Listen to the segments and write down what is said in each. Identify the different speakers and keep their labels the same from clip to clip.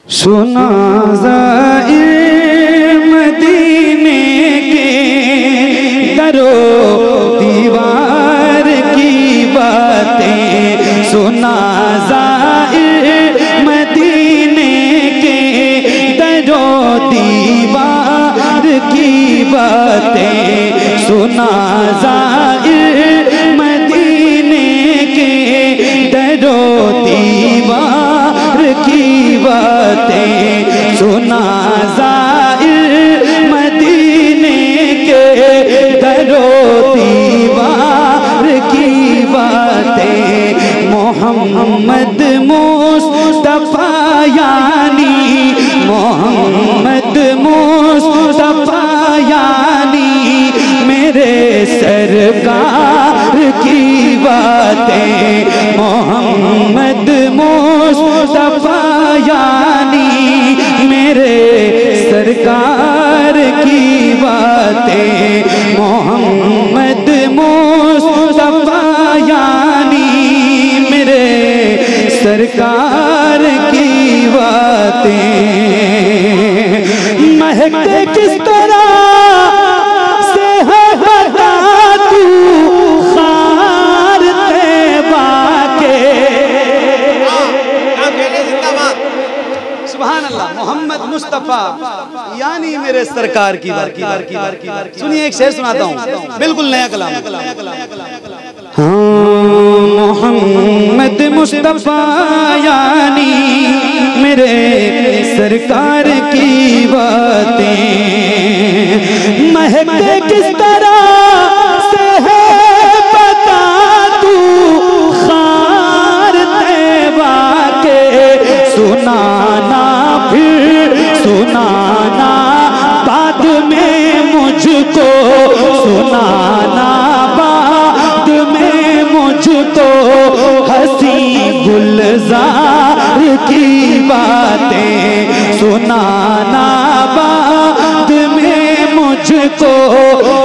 Speaker 1: सुना ज़ाइर मदीने के दरो दीवार की बातें, सुना ज़ाइर मदीने के दरो दीवार की बातें, सुना ज़ाइर मदीने के दरो दीवार की बातें, सुना ज़ाइर मदीने के दरो दीवार की बातें। मोहम्मद मुस्तफा यानी, मोहम्मद मुस्तफा यानी मेरे सरकार की बातें, मोहम्मद मुस्तफा यानी मेरे सरकार की बातें, मोहम्मद मुस्तफा यानी मेरे सरकार की बातें। महकते किस तरह से है बता तू खार तैबा के। सुभान अल्लाह। मोहम्मद मुस्तफा यानी मेरे सरकार की बात। सुनिए एक शेर सुनाता हूँ, बिल्कुल नया कलाम। मोहम्मद मुस्तफा यानी मेरे सरकार की बातें। महकते किस तरह से है बता तू खार तैबा के। सुनाना फिर सुनाना बाद में मुझको, सुनाना बाद में मुझको हंसी गुलजार की बातें, सुनाना बाद में मुझको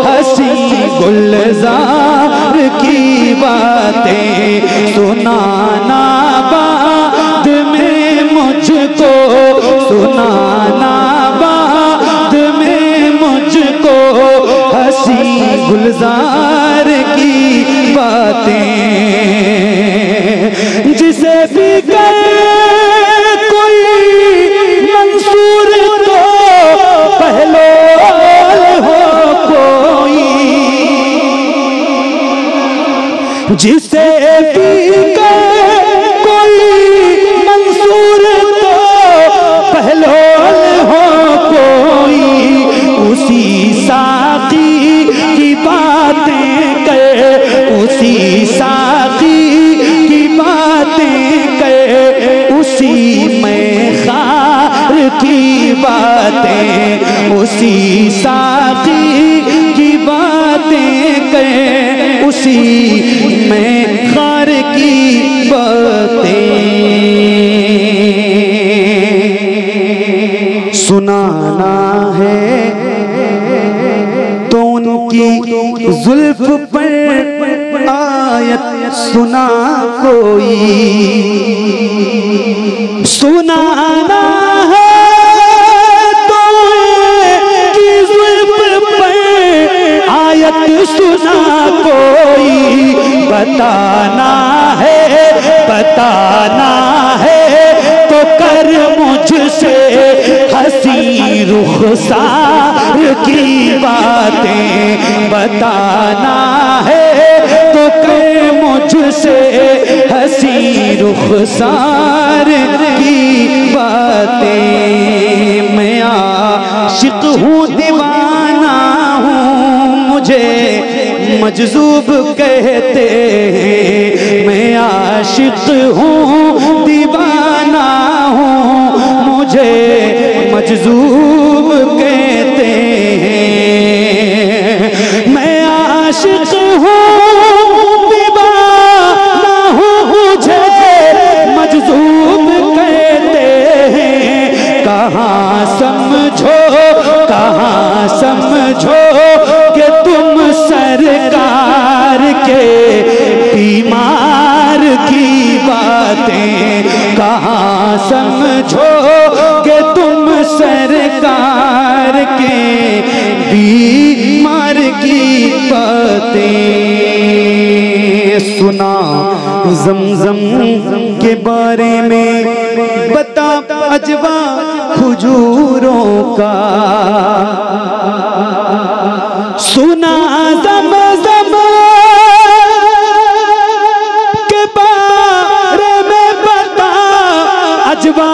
Speaker 1: हंसी गुलजार की बातें, सुनाना बाद में मुझको, सुनाना बाद में मुझको हंसी गुलजार की बातें। जिसे भी कहे कोई मंसूर तो पहलोल हो कोई, जिसे भी कहे कोई मंसूर तो पहलोल हो कोई, उसी साथी की बातें कर, उसी साथी की बातें कर, उसी में खार की बातें, उसी साथी की बातें कर, उसी में खार की बातें। सुनाना है तो उनकी जुल्फ पर आयत सुना कोई, सुनाना है तो उनकी जुल्फ पर आयत सुना कोई, बताना है तो कर मुझसे हंसी रुखसार की बातें, बताना है तो कर मुझसे हंसी रुखसार की बातें। मैं आशिक हूँ दीवाना हूँ, मुझे मजज़ूब कहते हैं। मैं आशिक हूँ दीवाना हूँ, मुझे मजज़ूब कहते हैं। मैं आशिक हूँ दीवाना हूँ, मुझे मजज़ूब कहते हैं। कहाँ समझो कि तुम सरकार के बीमार की बातें, कहाँ समझो
Speaker 2: सरकार के बीमार की बातें सुना, ज़मज़म के बारे में बता अजवा खजूरों का, सुना ज़मज़म के बारे में बता अजवा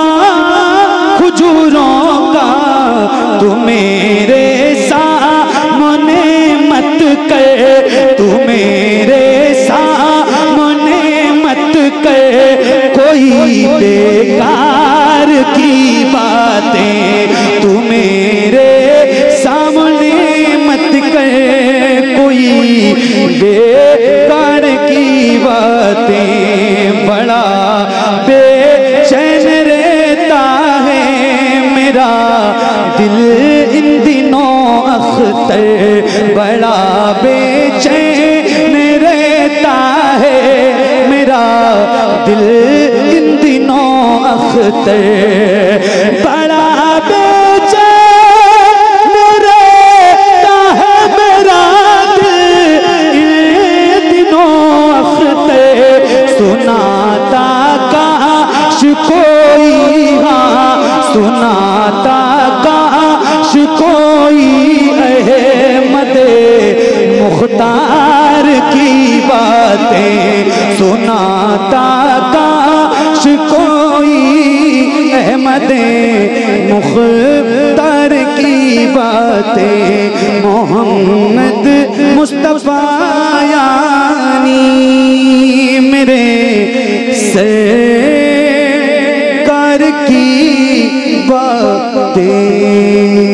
Speaker 2: खजूरों का, तू मेरे सामने मत कर, तू मेरे सामने मत कर कोई बेकार की बातें, तू मेरे सामने मत कर कोई बेकार की बातें। बड़ा बेचैन रहता है मेरा दिल इन दिनों अख्तर, बड़ा बेचैन रहता है मेरा दिल इन दिनों अख्तर, बड़ा बेचैन रहता है मेरा दिल इन दिनों अख्तर, सुनाता काश कोई, हाँ सुनाता काश कोई अहमद मुख्तार की बातें, सुनाता काश कोई अहमद मुख्तार की बातें, मोहम्मद मुस्तफा यानी मेरे सरकार की बातें।